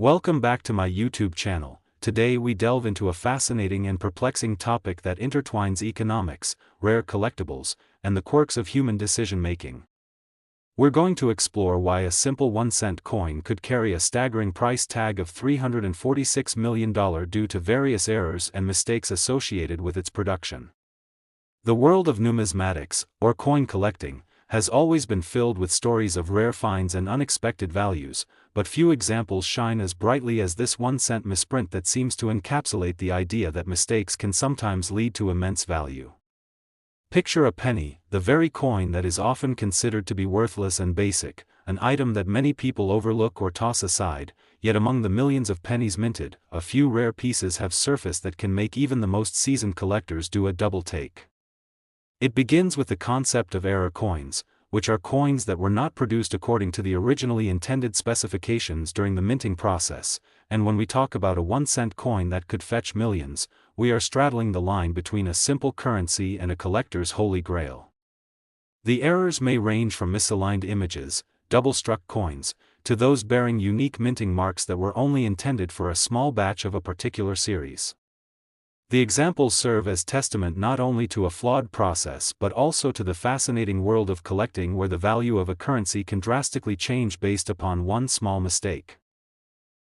Welcome back to my YouTube channel. Today we delve into a fascinating and perplexing topic that intertwines economics, rare collectibles, and the quirks of human decision-making. We're going to explore why a simple 1-cent coin could carry a staggering price tag of $346 million due to various errors and mistakes associated with its production. The world of numismatics, or coin collecting, has always been filled with stories of rare finds and unexpected values, but few examples shine as brightly as this 1-cent misprint that seems to encapsulate the idea that mistakes can sometimes lead to immense value. Picture a penny, the very coin that is often considered to be worthless and basic, an item that many people overlook or toss aside, yet among the millions of pennies minted, a few rare pieces have surfaced that can make even the most seasoned collectors do a double take. It begins with the concept of error coins, which are coins that were not produced according to the originally intended specifications during the minting process, and when we talk about a 1-cent coin that could fetch millions, we are straddling the line between a simple currency and a collector's holy grail. The errors may range from misaligned images, double-struck coins, to those bearing unique minting marks that were only intended for a small batch of a particular series. The examples serve as testament not only to a flawed process but also to the fascinating world of collecting where the value of a currency can drastically change based upon one small mistake.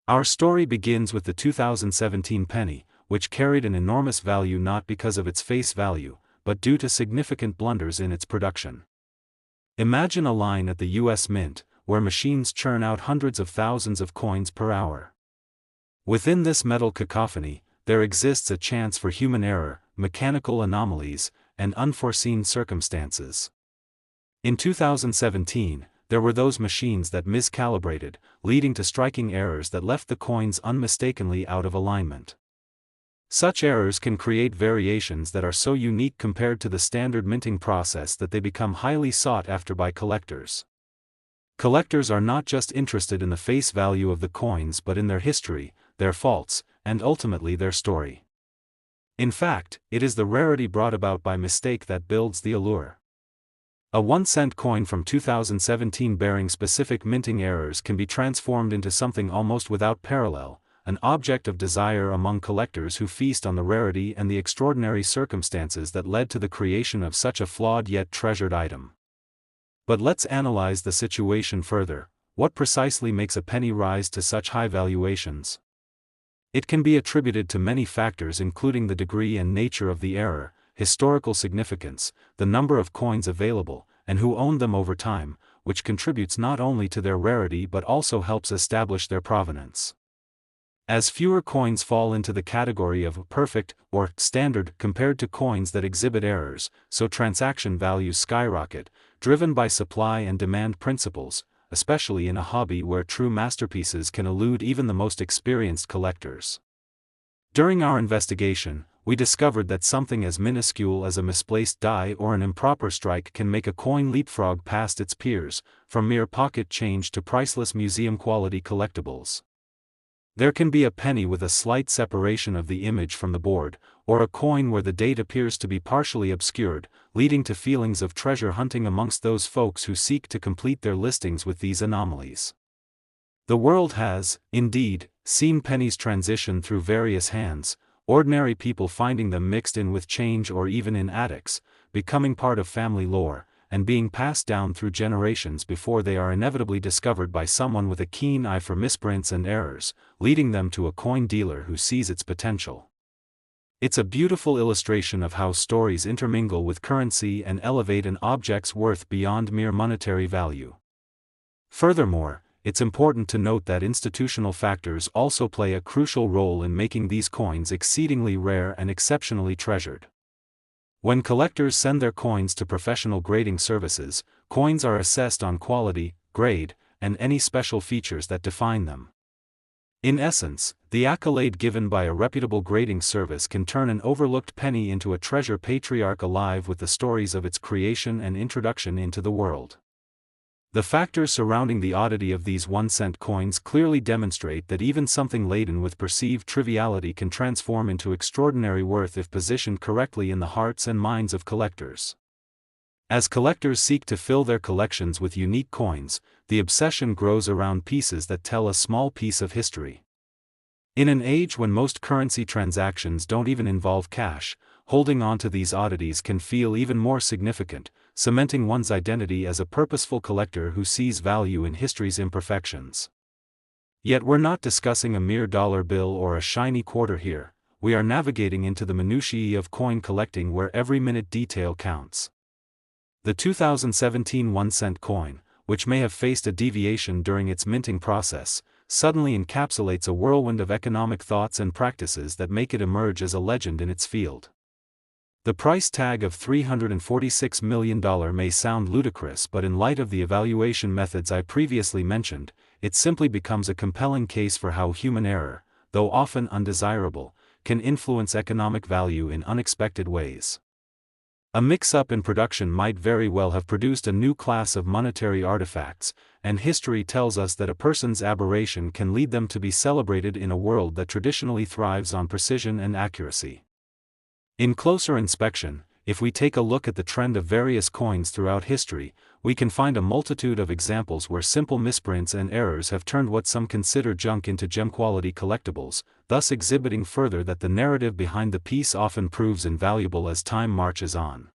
Our story begins with the 2017 penny, which carried an enormous value not because of its face value, but due to significant blunders in its production. Imagine a line at the US Mint, where machines churn out hundreds of thousands of coins per hour. Within this metal cacophony, there exists a chance for human error, mechanical anomalies, and unforeseen circumstances. In 2017, there were those machines that miscalibrated, leading to striking errors that left the coins unmistakably out of alignment. Such errors can create variations that are so unique compared to the standard minting process that they become highly sought after by collectors. Collectors are not just interested in the face value of the coins but in their history, their faults, and ultimately their story. In fact, it is the rarity brought about by mistake that builds the allure. A 1-cent coin from 2017 bearing specific minting errors can be transformed into something almost without parallel, an object of desire among collectors who feast on the rarity and the extraordinary circumstances that led to the creation of such a flawed yet treasured item. But let's analyze the situation further. What precisely makes a penny rise to such high valuations? It can be attributed to many factors including the degree and nature of the error, historical significance, the number of coins available, and who owned them over time, which contributes not only to their rarity but also helps establish their provenance. As fewer coins fall into the category of perfect or standard compared to coins that exhibit errors, so transaction values skyrocket, driven by supply and demand principles, especially in a hobby where true masterpieces can elude even the most experienced collectors. During our investigation, we discovered that something as minuscule as a misplaced die or an improper strike can make a coin leapfrog past its peers, from mere pocket change to priceless museum-quality collectibles. There can be a penny with a slight separation of the image from the board, or a coin where the date appears to be partially obscured, leading to feelings of treasure hunting amongst those folks who seek to complete their listings with these anomalies. The world has, indeed, seen pennies transition through various hands, ordinary people finding them mixed in with change or even in attics, becoming part of family lore, and being passed down through generations before they are inevitably discovered by someone with a keen eye for misprints and errors, leading them to a coin dealer who sees its potential. It's a beautiful illustration of how stories intermingle with currency and elevate an object's worth beyond mere monetary value. Furthermore, it's important to note that institutional factors also play a crucial role in making these coins exceedingly rare and exceptionally treasured. When collectors send their coins to professional grading services, coins are assessed on quality, grade, and any special features that define them. In essence, the accolade given by a reputable grading service can turn an overlooked penny into a treasure patriarch alive with the stories of its creation and introduction into the world. The factors surrounding the oddity of these 1-cent coins clearly demonstrate that even something laden with perceived triviality can transform into extraordinary worth if positioned correctly in the hearts and minds of collectors. As collectors seek to fill their collections with unique coins, the obsession grows around pieces that tell a small piece of history. In an age when most currency transactions don't even involve cash, holding on to these oddities can feel even more significant, cementing one's identity as a purposeful collector who sees value in history's imperfections. Yet we're not discussing a mere dollar bill or a shiny quarter here, we are navigating into the minutiae of coin collecting where every minute detail counts. The 2017 1-cent coin, which may have faced a deviation during its minting process, suddenly encapsulates a whirlwind of economic thoughts and practices that make it emerge as a legend in its field. The price tag of $346 million may sound ludicrous, but in light of the evaluation methods I previously mentioned, it simply becomes a compelling case for how human error, though often undesirable, can influence economic value in unexpected ways. A mix-up in production might very well have produced a new class of monetary artifacts, and history tells us that a person's aberration can lead them to be celebrated in a world that traditionally thrives on precision and accuracy. In closer inspection, if we take a look at the trend of various coins throughout history, we can find a multitude of examples where simple misprints and errors have turned what some consider junk into gem-quality collectibles, thus exhibiting further that the narrative behind the piece often proves invaluable as time marches on.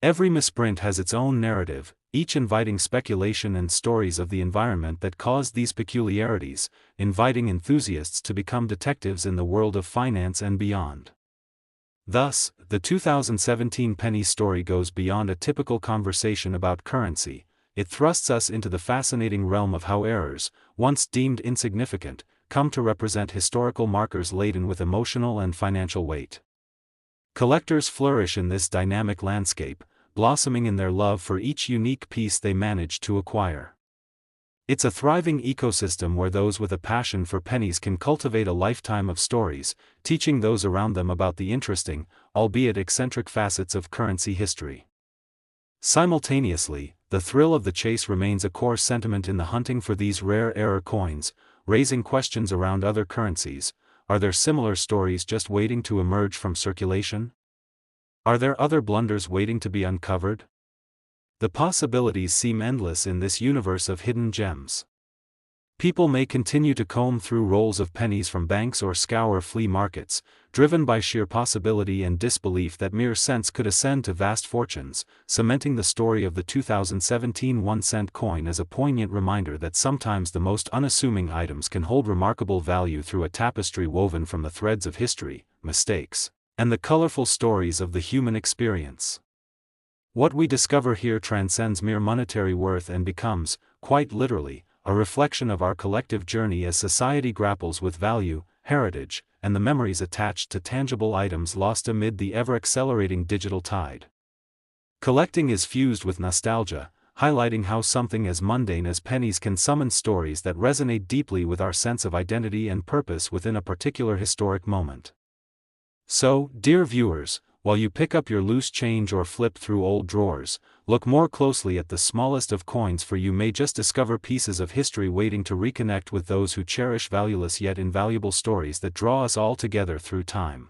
Every misprint has its own narrative, each inviting speculation and stories of the environment that caused these peculiarities, inviting enthusiasts to become detectives in the world of finance and beyond. Thus, the 2017 penny story goes beyond a typical conversation about currency. It thrusts us into the fascinating realm of how errors, once deemed insignificant, come to represent historical markers laden with emotional and financial weight. Collectors flourish in this dynamic landscape, blossoming in their love for each unique piece they manage to acquire. It's a thriving ecosystem where those with a passion for pennies can cultivate a lifetime of stories, teaching those around them about the interesting, albeit eccentric facets of currency history. Simultaneously, the thrill of the chase remains a core sentiment in the hunting for these rare error coins, raising questions around other currencies. Are there similar stories just waiting to emerge from circulation? Are there other blunders waiting to be uncovered? The possibilities seem endless in this universe of hidden gems. People may continue to comb through rolls of pennies from banks or scour flea markets, driven by sheer possibility and disbelief that mere cents could ascend to vast fortunes, cementing the story of the 2017 1-cent coin as a poignant reminder that sometimes the most unassuming items can hold remarkable value through a tapestry woven from the threads of history, mistakes, and the colorful stories of the human experience. What we discover here transcends mere monetary worth and becomes, quite literally, a reflection of our collective journey as society grapples with value, heritage, and the memories attached to tangible items lost amid the ever-accelerating digital tide. Collecting is fused with nostalgia, highlighting how something as mundane as pennies can summon stories that resonate deeply with our sense of identity and purpose within a particular historic moment. So, dear viewers, while you pick up your loose change or flip through old drawers, look more closely at the smallest of coins, for you may just discover pieces of history waiting to reconnect with those who cherish valueless yet invaluable stories that draw us all together through time.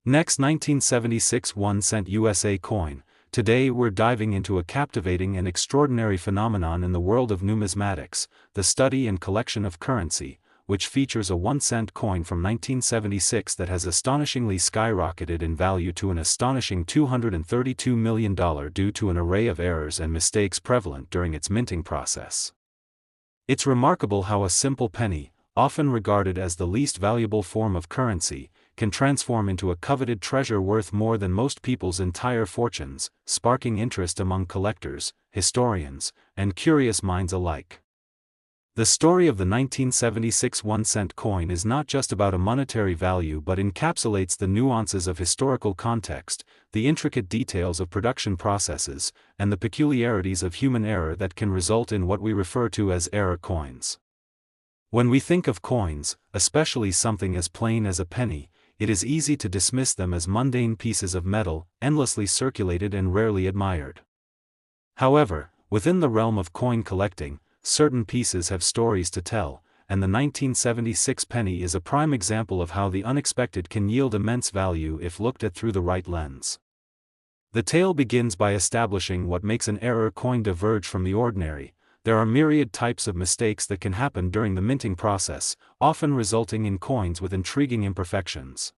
Next, 1976 1-cent USA coin. Today we're diving into a captivating and extraordinary phenomenon in the world of numismatics, the study and collection of currency, which features a 1-cent coin from 1976 that has astonishingly skyrocketed in value to an astonishing $232 million due to an array of errors and mistakes prevalent during its minting process. It's remarkable how a simple penny, often regarded as the least valuable form of currency, can transform into a coveted treasure worth more than most people's entire fortunes, sparking interest among collectors, historians, and curious minds alike. The story of the 1976 1-cent coin is not just about a monetary value but encapsulates the nuances of historical context, the intricate details of production processes, and the peculiarities of human error that can result in what we refer to as error coins. When we think of coins, especially something as plain as a penny, it is easy to dismiss them as mundane pieces of metal, endlessly circulated and rarely admired. However, within the realm of coin collecting, certain pieces have stories to tell, and the 1976 penny is a prime example of how the unexpected can yield immense value if looked at through the right lens. The tale begins by establishing what makes an error coin diverge from the ordinary. There are myriad types of mistakes that can happen during the minting process, often resulting in coins with intriguing imperfections.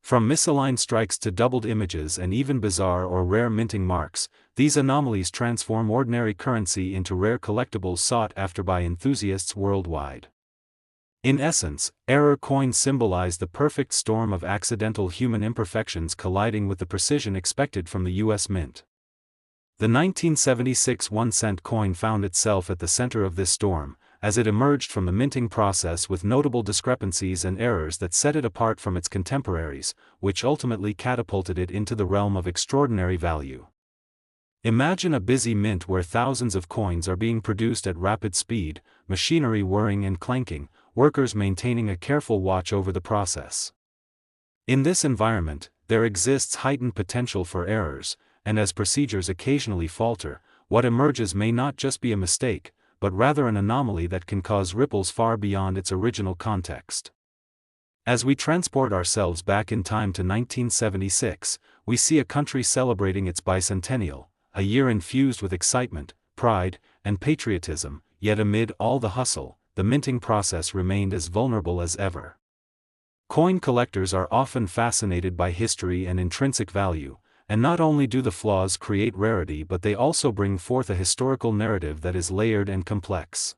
From misaligned strikes to doubled images and even bizarre or rare minting marks, these anomalies transform ordinary currency into rare collectibles sought after by enthusiasts worldwide. In essence, error coins symbolize the perfect storm of accidental human imperfections colliding with the precision expected from the U.S. Mint. The 1976 1-cent coin found itself at the center of this storm, as it emerged from the minting process with notable discrepancies and errors that set it apart from its contemporaries, which ultimately catapulted it into the realm of extraordinary value. Imagine a busy mint where thousands of coins are being produced at rapid speed, machinery whirring and clanking, workers maintaining a careful watch over the process. In this environment, there exists heightened potential for errors, and as procedures occasionally falter, what emerges may not just be a mistake, but rather an anomaly that can cause ripples far beyond its original context. As we transport ourselves back in time to 1976, we see a country celebrating its bicentennial, a year infused with excitement, pride, and patriotism, yet amid all the hustle, the minting process remained as vulnerable as ever. Coin collectors are often fascinated by history and intrinsic value, and not only do the flaws create rarity but they also bring forth a historical narrative that is layered and complex.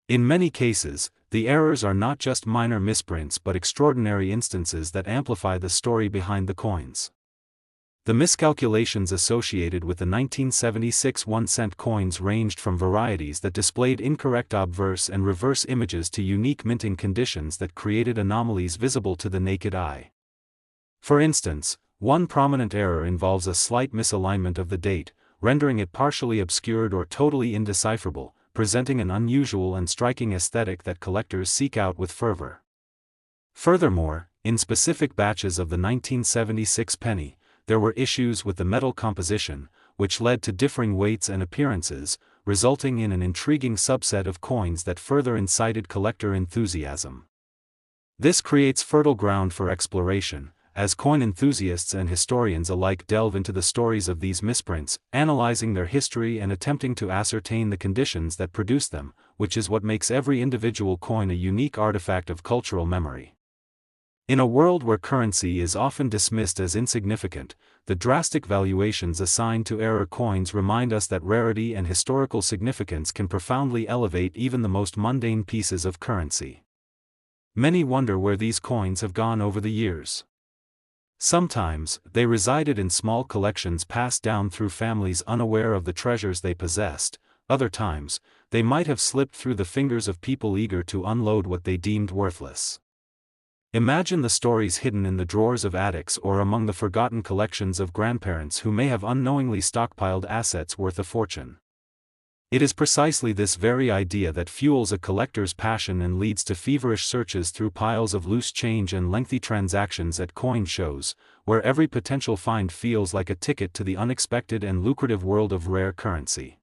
In many cases, the errors are not just minor misprints but extraordinary instances that amplify the story behind the coins. The miscalculations associated with the 1976 1-cent coins ranged from varieties that displayed incorrect obverse and reverse images to unique minting conditions that created anomalies visible to the naked eye. For instance, one prominent error involves a slight misalignment of the date, rendering it partially obscured or totally indecipherable, presenting an unusual and striking aesthetic that collectors seek out with fervor. Furthermore, in specific batches of the 1976 penny, there were issues with the metal composition, which led to differing weights and appearances, resulting in an intriguing subset of coins that further incited collector enthusiasm. This creates fertile ground for exploration, as coin enthusiasts and historians alike delve into the stories of these misprints, analyzing their history and attempting to ascertain the conditions that produced them, which is what makes every individual coin a unique artifact of cultural memory. In a world where currency is often dismissed as insignificant, the drastic valuations assigned to error coins remind us that rarity and historical significance can profoundly elevate even the most mundane pieces of currency. Many wonder where these coins have gone over the years. Sometimes, they resided in small collections passed down through families unaware of the treasures they possessed. Other times, they might have slipped through the fingers of people eager to unload what they deemed worthless. Imagine the stories hidden in the drawers of attics or among the forgotten collections of grandparents who may have unknowingly stockpiled assets worth a fortune. It is precisely this very idea that fuels a collector's passion and leads to feverish searches through piles of loose change and lengthy transactions at coin shows, where every potential find feels like a ticket to the unexpected and lucrative world of rare currency.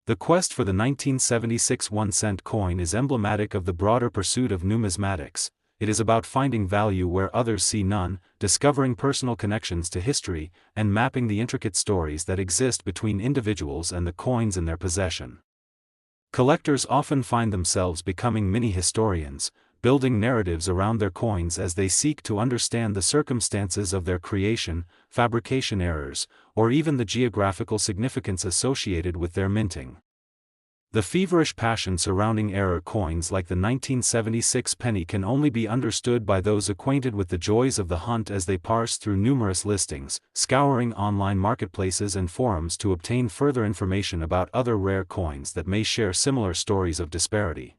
The quest for the 1976 1-cent coin is emblematic of the broader pursuit of numismatics. It is about finding value where others see none, discovering personal connections to history, and mapping the intricate stories that exist between individuals and the coins in their possession. Collectors often find themselves becoming mini-historians, building narratives around their coins as they seek to understand the circumstances of their creation, fabrication errors, or even the geographical significance associated with their minting. The feverish passion surrounding error coins like the 1976 penny can only be understood by those acquainted with the joys of the hunt as they parse through numerous listings, scouring online marketplaces and forums to obtain further information about other rare coins that may share similar stories of disparity.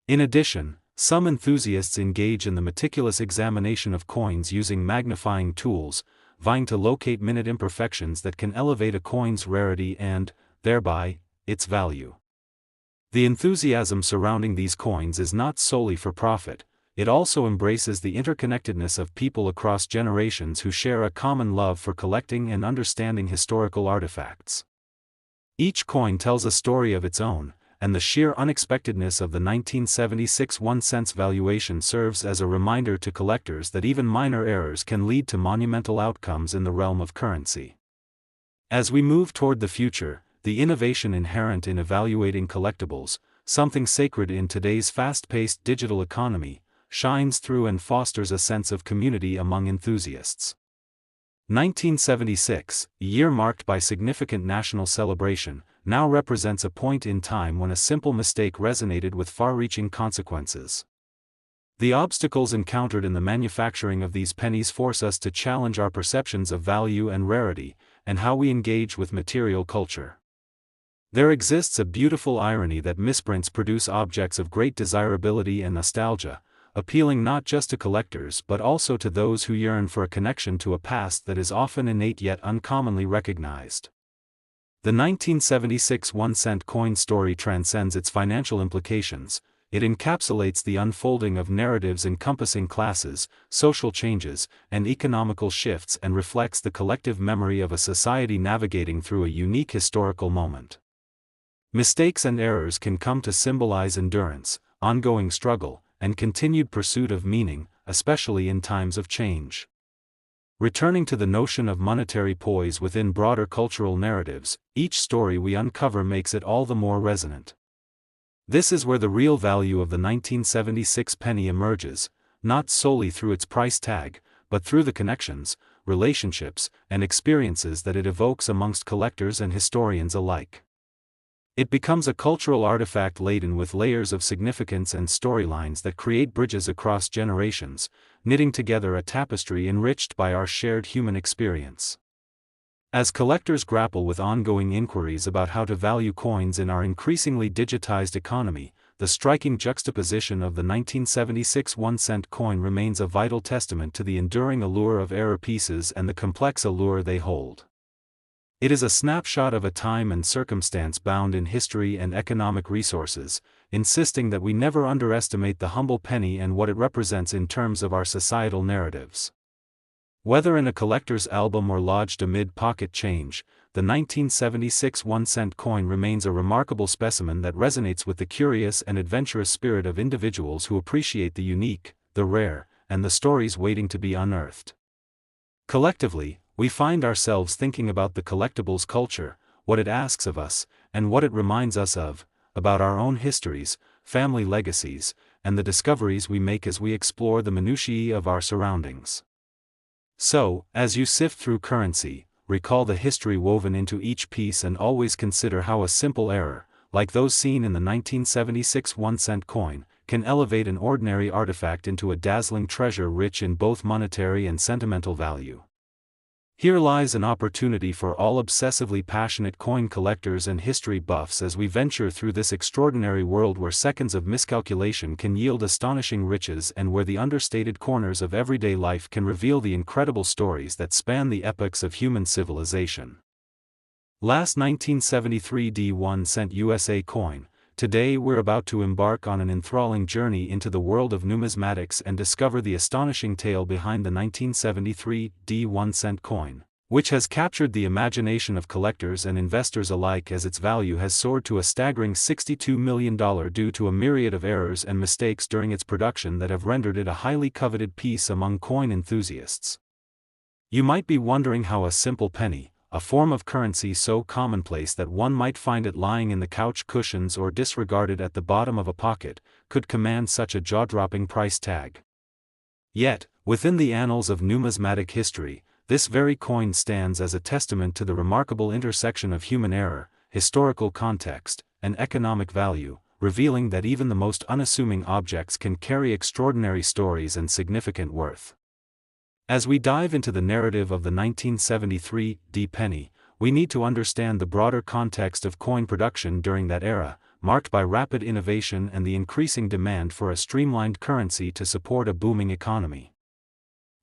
In addition, some enthusiasts engage in the meticulous examination of coins using magnifying tools, vying to locate minute imperfections that can elevate a coin's rarity and, thereby, its value. The enthusiasm surrounding these coins is not solely for profit, it also embraces the interconnectedness of people across generations who share a common love for collecting and understanding historical artifacts. Each coin tells a story of its own, and the sheer unexpectedness of the 1976 1-cent valuation serves as a reminder to collectors that even minor errors can lead to monumental outcomes in the realm of currency. As we move toward the future, the innovation inherent in evaluating collectibles, something sacred in today's fast-paced digital economy, shines through and fosters a sense of community among enthusiasts. 1976, a year marked by significant national celebration, now represents a point in time when a simple mistake resonated with far-reaching consequences. The obstacles encountered in the manufacturing of these pennies force us to challenge our perceptions of value and rarity, and how we engage with material culture. There exists a beautiful irony that misprints produce objects of great desirability and nostalgia, appealing not just to collectors but also to those who yearn for a connection to a past that is often innate yet uncommonly recognized. The 1976 1-cent coin story transcends its financial implications. It encapsulates the unfolding of narratives encompassing classes, social changes, and economical shifts and reflects the collective memory of a society navigating through a unique historical moment. Mistakes and errors can come to symbolize endurance, ongoing struggle, and continued pursuit of meaning, especially in times of change. Returning to the notion of monetary poise within broader cultural narratives, each story we uncover makes it all the more resonant. This is where the real value of the 1976 penny emerges, not solely through its price tag, but through the connections, relationships, and experiences that it evokes amongst collectors and historians alike. It becomes a cultural artifact laden with layers of significance and storylines that create bridges across generations, knitting together a tapestry enriched by our shared human experience. As collectors grapple with ongoing inquiries about how to value coins in our increasingly digitized economy, the striking juxtaposition of the 1976 1-cent coin remains a vital testament to the enduring allure of error pieces and the complex allure they hold. It is a snapshot of a time and circumstance bound in history and economic resources, insisting that we never underestimate the humble penny and what it represents in terms of our societal narratives. Whether in a collector's album or lodged amid pocket change, the 1976 1-cent coin remains a remarkable specimen that resonates with the curious and adventurous spirit of individuals who appreciate the unique, the rare, and the stories waiting to be unearthed. Collectively, we find ourselves thinking about the collectibles culture, what it asks of us, and what it reminds us of, about our own histories, family legacies, and the discoveries we make as we explore the minutiae of our surroundings. So, as you sift through currency, recall the history woven into each piece and always consider how a simple error, like those seen in the 1976 1-cent coin, can elevate an ordinary artifact into a dazzling treasure rich in both monetary and sentimental value. Here lies an opportunity for all obsessively passionate coin collectors and history buffs as we venture through this extraordinary world where seconds of miscalculation can yield astonishing riches and where the understated corners of everyday life can reveal the incredible stories that span the epochs of human civilization. Last 1973 1-cent USA coin. Today we're about to embark on an enthralling journey into the world of numismatics and discover the astonishing tale behind the 1973 1-cent coin, which has captured the imagination of collectors and investors alike as its value has soared to a staggering $62 million due to a myriad of errors and mistakes during its production that have rendered it a highly coveted piece among coin enthusiasts. You might be wondering how a simple penny, a form of currency so commonplace that one might find it lying in the couch cushions or disregarded at the bottom of a pocket, could command such a jaw-dropping price tag. Yet, within the annals of numismatic history, this very coin stands as a testament to the remarkable intersection of human error, historical context, and economic value, revealing that even the most unassuming objects can carry extraordinary stories and significant worth. As we dive into the narrative of the 1973 penny, we need to understand the broader context of coin production during that era, marked by rapid innovation and the increasing demand for a streamlined currency to support a booming economy.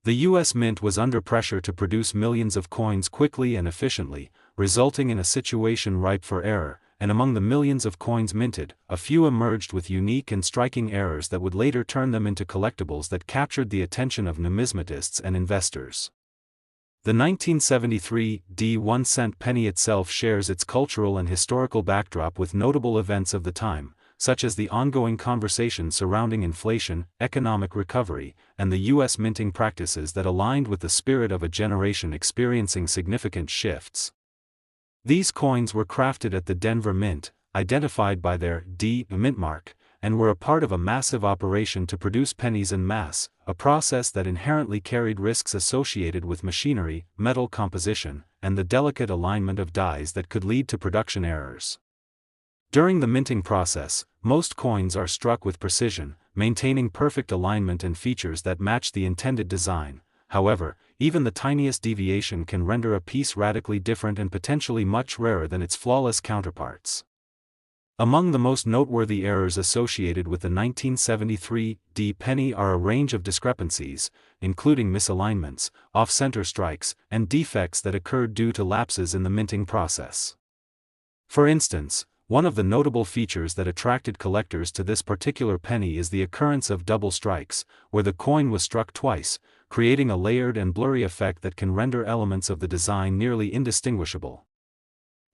The U.S. Mint was under pressure to produce millions of coins quickly and efficiently, resulting in a situation ripe for error, and among the millions of coins minted, a few emerged with unique and striking errors that would later turn them into collectibles that captured the attention of numismatists and investors. The 1973 1-cent penny itself shares its cultural and historical backdrop with notable events of the time, such as the ongoing conversation surrounding inflation, economic recovery, and the U.S. minting practices that aligned with the spirit of a generation experiencing significant shifts. These coins were crafted at the Denver Mint, identified by their D mint mark, and were a part of a massive operation to produce pennies en masse, a process that inherently carried risks associated with machinery, metal composition, and the delicate alignment of dies that could lead to production errors. During the minting process, most coins are struck with precision, maintaining perfect alignment and features that match the intended design. However, even the tiniest deviation can render a piece radically different and potentially much rarer than its flawless counterparts. Among the most noteworthy errors associated with the 1973 penny are a range of discrepancies, including misalignments, off-center strikes, and defects that occurred due to lapses in the minting process. For instance, one of the notable features that attracted collectors to this particular penny is the occurrence of double strikes, where the coin was struck twice, creating a layered and blurry effect that can render elements of the design nearly indistinguishable.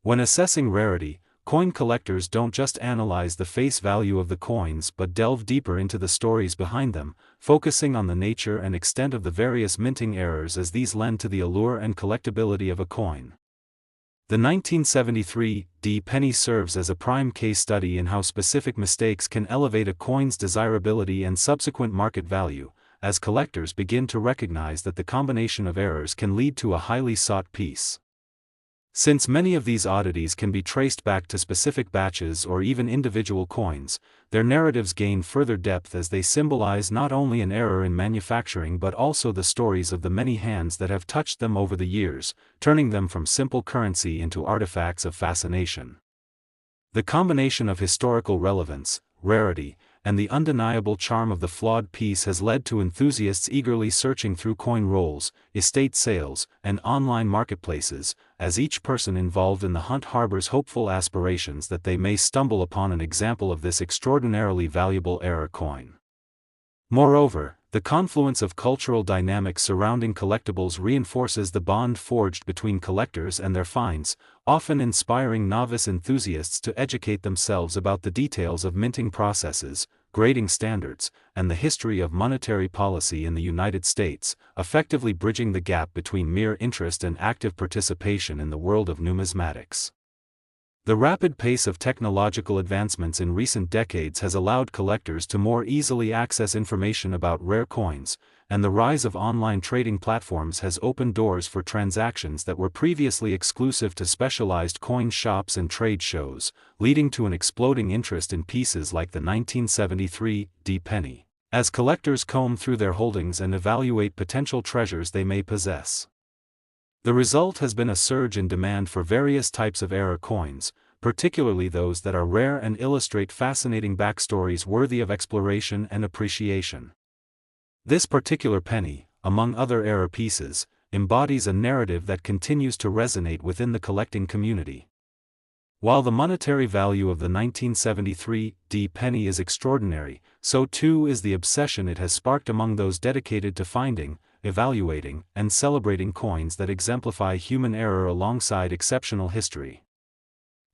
When assessing rarity, coin collectors don't just analyze the face value of the coins but delve deeper into the stories behind them, focusing on the nature and extent of the various minting errors as these lend to the allure and collectability of a coin. The 1973 penny serves as a prime case study in how specific mistakes can elevate a coin's desirability and subsequent market value, as collectors begin to recognize that the combination of errors can lead to a highly sought piece. Since many of these oddities can be traced back to specific batches or even individual coins, their narratives gain further depth as they symbolize not only an error in manufacturing but also the stories of the many hands that have touched them over the years, turning them from simple currency into artifacts of fascination. The combination of historical relevance, rarity, and the undeniable charm of the flawed piece has led to enthusiasts eagerly searching through coin rolls, estate sales, and online marketplaces, as each person involved in the hunt harbors hopeful aspirations that they may stumble upon an example of this extraordinarily valuable error coin. Moreover, the confluence of cultural dynamics surrounding collectibles reinforces the bond forged between collectors and their finds, often inspiring novice enthusiasts to educate themselves about the details of minting processes, grading standards, and the history of monetary policy in the United States, effectively bridging the gap between mere interest and active participation in the world of numismatics. The rapid pace of technological advancements in recent decades has allowed collectors to more easily access information about rare coins, and the rise of online trading platforms has opened doors for transactions that were previously exclusive to specialized coin shops and trade shows, leading to an exploding interest in pieces like the 1973 penny, as collectors comb through their holdings and evaluate potential treasures they may possess. The result has been a surge in demand for various types of error coins, particularly those that are rare and illustrate fascinating backstories worthy of exploration and appreciation. This particular penny, among other error pieces, embodies a narrative that continues to resonate within the collecting community. While the monetary value of the 1973 penny is extraordinary, so too is the obsession it has sparked among those dedicated to finding, evaluating, and celebrating coins that exemplify human error alongside exceptional history.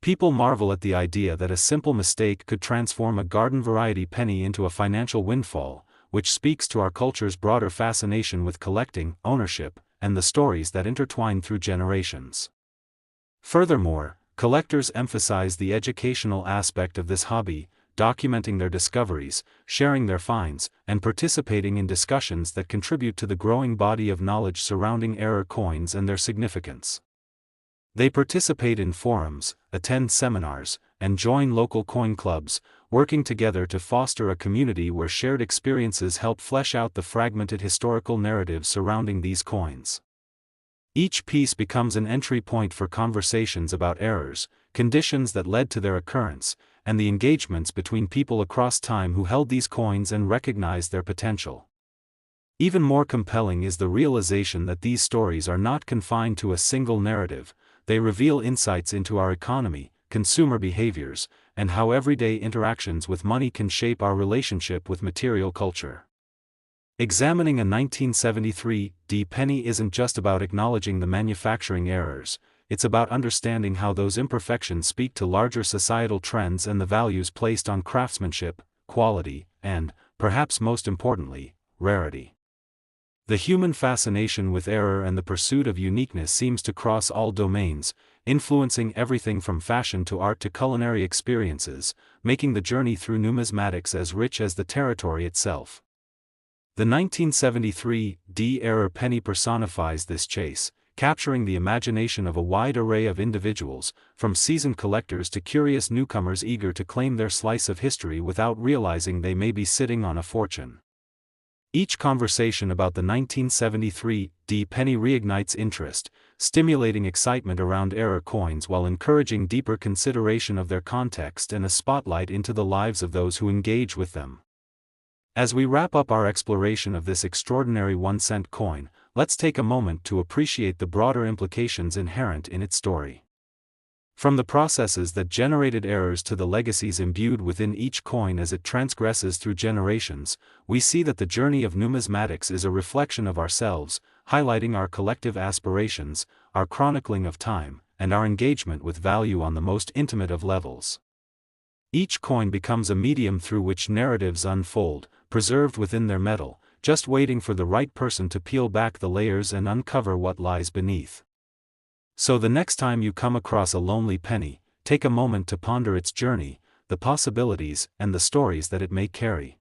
People marvel at the idea that a simple mistake could transform a garden-variety penny into a financial windfall, which speaks to our culture's broader fascination with collecting, ownership, and the stories that intertwine through generations. Furthermore, collectors emphasize the educational aspect of this hobby, documenting their discoveries, sharing their finds, and participating in discussions that contribute to the growing body of knowledge surrounding error coins and their significance. They participate in forums, attend seminars, and join local coin clubs, working together to foster a community where shared experiences help flesh out the fragmented historical narratives surrounding these coins. Each piece becomes an entry point for conversations about errors, conditions that led to their occurrence, and the engagements between people across time who held these coins and recognized their potential. Even more compelling is the realization that these stories are not confined to a single narrative. They reveal insights into our economy, consumer behaviors, and how everyday interactions with money can shape our relationship with material culture. Examining a 1973 D penny isn't just about acknowledging the manufacturing errors, it's about understanding how those imperfections speak to larger societal trends and the values placed on craftsmanship, quality, and, perhaps most importantly, rarity. The human fascination with error and the pursuit of uniqueness seems to cross all domains, influencing everything from fashion to art to culinary experiences, making the journey through numismatics as rich as the territory itself. The 1973 D error penny personifies this chase, capturing the imagination of a wide array of individuals, from seasoned collectors to curious newcomers eager to claim their slice of history without realizing they may be sitting on a fortune. Each conversation about the 1973 D penny reignites interest, stimulating excitement around error coins while encouraging deeper consideration of their context and a spotlight into the lives of those who engage with them. As we wrap up our exploration of this extraordinary 1-cent coin, let's take a moment to appreciate the broader implications inherent in its story. From the processes that generated errors to the legacies imbued within each coin as it transgresses through generations, we see that the journey of numismatics is a reflection of ourselves, highlighting our collective aspirations, our chronicling of time, and our engagement with value on the most intimate of levels. Each coin becomes a medium through which narratives unfold, preserved within their metal, just waiting for the right person to peel back the layers and uncover what lies beneath. So the next time you come across a lonely penny, take a moment to ponder its journey, the possibilities and the stories that it may carry.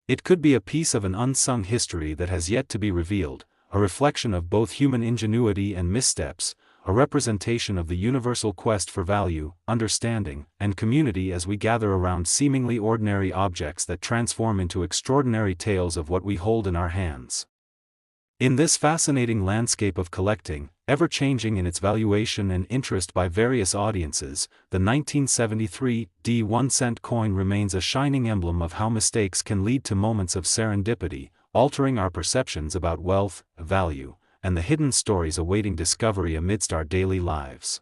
It could be a piece of an unsung history that has yet to be revealed, a reflection of both human ingenuity and missteps, a representation of the universal quest for value, understanding, and community as we gather around seemingly ordinary objects that transform into extraordinary tales of what we hold in our hands. In this fascinating landscape of collecting, ever-changing in its valuation and interest by various audiences, the 1973 D 1-cent coin remains a shining emblem of how mistakes can lead to moments of serendipity, altering our perceptions about wealth, value, and the hidden stories awaiting discovery amidst our daily lives.